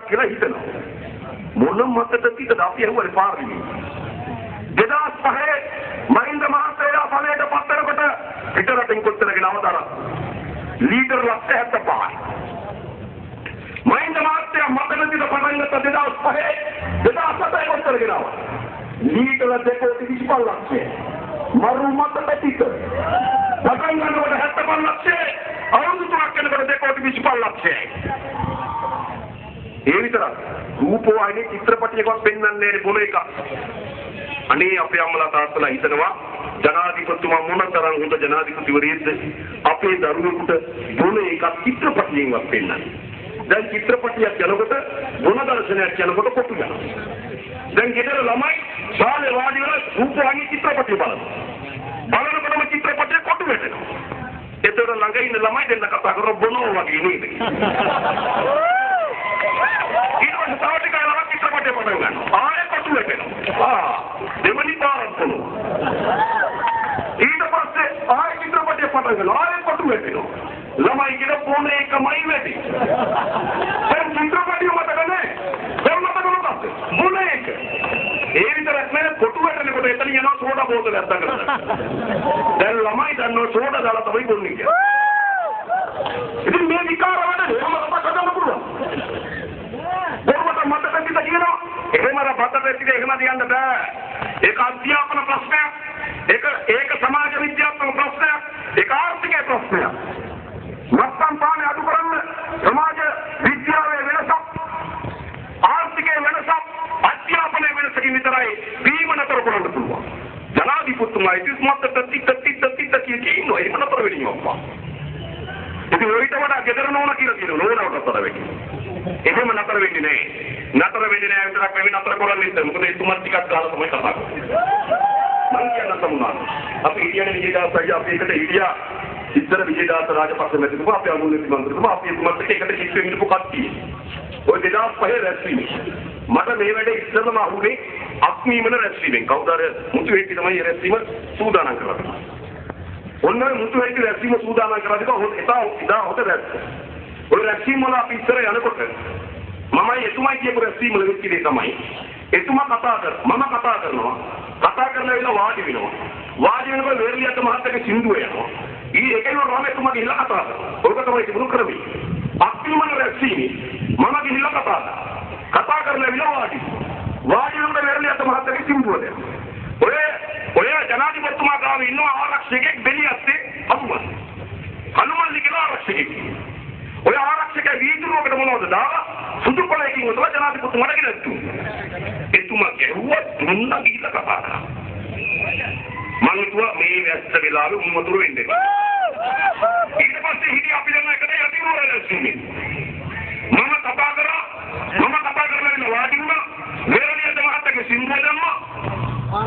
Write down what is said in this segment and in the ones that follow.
කියලා හිතනවා. මොන මතකද අපි ඇහුවේ පාර්ලිමේන්තුවේ. 2005 මහින්ද මහත්තයා බලයට පත්තරකට පිටරටින් කොච්චරගෙන අවතර ලීටර් 75යි. මහින්ද මහත්තයා මතකද පටන් ගත්ත 2005 2007 කොච්චරගෙන ආවා. ලීටර් 2.25 ලක්ෂය. මරු මතක පිට. පටන් ගන්නකොට 75 ලක්ෂය. අවුරුදු 3ක් යනකොට 2.25 ලක්ෂයයි. ඒ විතරක් රූපවාහිනී චිත්‍රපටයකවත් පෙන්වන්නේ බොන එක. අනේ අපේ අම්මලා තාත්තලා හිතනවා ජනාධිපතිතුමා මොනතරම් හොඳ ජනාධිපතිවරයෙක්ද අපේ දරුවෙකුට බොන එක චිත්‍රපටයෙන්වත් පෙන්වන්නේ. දැන් චිත්‍රපටියක් යනකොට බොන දර්ශනයක් යනකොට කොටු යනවා. දැන් ගෙදර ළමයි ශාලේ වාඩි වෙලා රූපවාහිනී චිත්‍රපටිය බලනවා. බලනකොටම චිත්‍රපටිය කොටු වෙනවා. ඒතර ළඟ ඉන්න ළමයි දෙන්න කතා කරලා බොනවා වගේ නේද? ඊට පස්සේ තව ටිකක් ළමයි චිත්‍රපටිය පටන් ගන්නවා. ආයෙ කොටු වෙනවා. දෙවනි පාරක් කරනවා. ඊට පස්සේ ආයෙ චිත්‍රපටිය පටන් ගන්නවා. ආයෙ කොටු වෙනවා. ළමයි කියන ෆෝන් එකමයි වැඩි. දැන් චිත්‍රපටිය මතක නැහැ. දැන් මතක මොකක්ද? මොන එක? ඒ විතරක් නෙවෙයි කොටු වෙනකොට එතන යනවා සෝඩා බෝතලයක් දාගෙන. දැන් ළමයි දන්නවා සෝඩා දාලා තමයි බොන්නේ කියලා. ඉතින් මේ විකාර වැඩේ මම කතා කරනවා. බොරුවට මතක කියනවා. එහෙම අර බතට එහෙම දියන්න බෑ. ඒක අධ්‍යාපන ප්‍රශ්නයක්. ඒක සමාජ විද්‍යාත්මක ප්‍රශ්නයක්. ඒක ආර්ථික ප්‍රශ්නයක්. මත්තම් පානේ අඩු කරන්න සමාජ විද්‍යාවේ වෙනසක් ආර්ථිකයේ වෙනසක් අධ්‍යාපනයේ වෙනසකින් විතරයි බීම නතර කරන්න පුළුවන්. ජනාධිපතිතුමා ඉතිස් මතට තිත්ත කියනවා එහෙම නතර වෙන්නේ අප්පා. ඉතින් ඔයිට වඩා ගෙදර නෝන කියලා කියනවා නෝනවට නතර වෙන්නේ. එහෙම නතර වෙන්නේ නැහැ. නතර වෙන්නේ නැහැ විතරක් නෙවෙයි නතර කරන්නේ නැහැ. මොකද එතුමා ටිකක් ගාලා තමයි කතා කරන්නේ. මං කියන සමුනා. අපි ඉතියනේ විජේදාසයි අපි එකට හිටියා. ඉතර විජේදාස රාජපක්ෂ මැතිතුමා අපේ අනුලේඛ මන්ත්‍රීතුමා අපි එතුමාත් එක්ක එකට කිට්ටු වෙන්න කට්ටිය. ඔය 2005 රැස්වීමේ මට මේ වැඩේ ඉස්සරම අහුනේ අක්මීමන රැස්වීමෙන්. කවුද අර මුතු හේටි තමයි රැස්වීම සූදානම් කරලා. ඔන්න මුතු හේටි රැස්වීම සූදානම් කරලා එදා හොත රැස්. ඔය රැස්වීම වල අපි ඉස්සර යනකොට මමයි එතුමයි කියපු රැස්වීම වල වෙච්ච දේ තමයි එතුමා කතා කරනවා මම කතා කරනවා කතා කරලා ඉල වාඩි වෙනවා. වාඩි වෙනකොට වේරලියට මහත්තයාගේ සින්දුව යනවා. ඊ එකේම රම එතුමා ගිහිල්ලා කතා කරනවා. ඔක තමයි තිබුණු ක්‍රමය. අක්මීමන රැස්වීමේ මම ගිහිල්ලා කතා කරලා ඉල වාඩි වෙනකොට වේරලියට මහත්තයාගේ සින්දුව දෙනවා. ඔය ජනාධිපතිතුමා ගාව ඉන්න ආරක්ෂකෙක් දෙලියත්තේ අමුමන්. හනුමන්ලි කියලා ආරක්ෂකෙක්. ඔය ආරක්ෂක වීදුරුවකට මොනවද දාලා සුදු කොලයකින් උදලා ජනාධිපතිතුමාට ගෙනත්තු. එතුමා ගැහුවා දුන්නා ගිහිල්ලා කතා කරා. මම හිතුවා මේ වැස්ස වෙලාවේ උන්වතුරු වෙන්නේ. ඊට පස්සේ හිටි අපි දැන් එකට යටිනුවර දැස්සිනේ. මම කතා කරලා ඉන්න වාඩි වුණා. වේරණියට මහත්තයාගේ සින්දුව දැම්මා.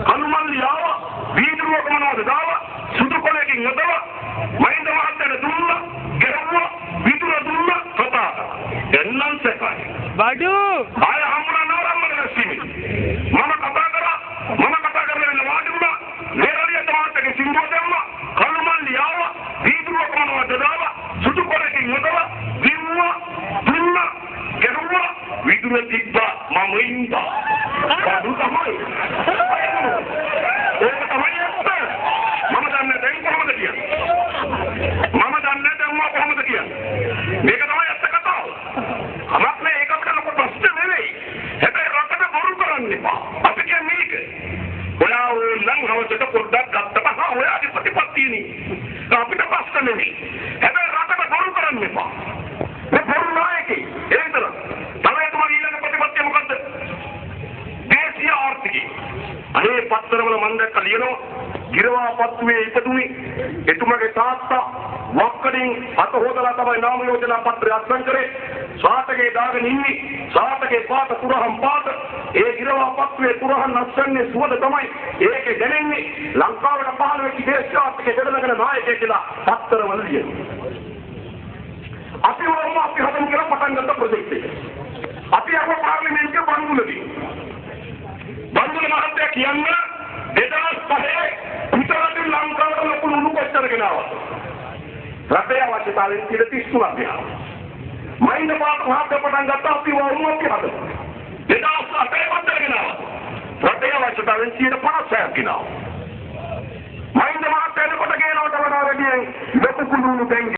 හනුමන්ලි ආවා වීදුරුවක මොනවද දාලා සුදු කොලයකින් උදලා මහින්ද මහත්තයාට දුන්නා. ගැහුවා විදුර දුන්නා කතා එන්නම් සැකයි බඩු ආය හම්බුනා නවරම්මන රැස්වීමේ මම කතා කරලා ඉන්න වාඩි වුණා. වේරණියට මහත්තයාගේ සින්දුව දැම්මා. කළුමල්ලි ආවා වීදුරුවක මොනවද දාලා සුදු කොලයකින් උදලා දිව්වා දුන්නා ගැහුවා විදුර තිබ්බා මම ඉන්නවා. බඩු තමයි ඒක තමයි ඇත්ත. මම දන්නේ දැන් කොහොමද කියන්නේ. මේක තමයි ඇත්ත කතාව. අමත් මේ ඒක අපිට ලොකු ප්‍රශ්න නෙවෙයි. හැබැයි රටට බොරු කරන්න එපා. අපි කියන්නේ මේක. ඔයා නම් හවසට පොඩ්ඩක් ගත්තම ඔයාගේ ප්‍රතිපත්තියනේ. අපිට ප්‍රශ්න නෙවෙයි. හැබැයි රටට බොරු කරන්න එපා. මේ බොරු නායකේ ඒ විතර. තමයි තුමා ඊළඟ ප්‍රතිපත්තිය මොකද්ද? දේශීය ආර්ථිකය. අනේ පත්තරවල මම දැක්ක ලියනවා ගිරවාපත්තුවේ ඉපදුනේ එතුමගේ තාත්තා වක්කඩින් අත හොදලා තමයි නාම යෝජනා පත්‍රය අත්සන් කරේ. සාතකේ දාගෙන ඉන්නේ. සාතකේ පාත පුරහම් පාත. ඒ ගිරවාපත්තුවේ පුරහම් නැස්සන්නේ සුවද තමයි. ඒකේ දැනෙන්නේ ලංකාවට පහළ වෙච්ච දේශාත්මක දෙදෙනගෙන නායකයෙක් කියලා පත්තරවල ලියනවා. අපි හදමු කියලා පටන් ගත්ත ප්‍රොජෙක්ට් එක. අපි අර පාර්ලිමේන්තුවේ බන්දුලදී. බන්දුල මහත්තයා කියන්නේ 2005 පිටරටින් ලංකාවට ලොකු ලුණු කොච්චරගෙන ආවද? රටේ අවශ්‍යතාවයෙන් 33ක් දෙනවා. මහින්ද පාත් මහත්තයා පටන් ගත්තා අපි වරුම අපි දක්ෂතාවෙන් 50% ගෙනාවා. මහින්ද මහත්තයා එනකොට ගේනවට වඩා වැඩියෙන් ලොකු කුළුණු බැංගි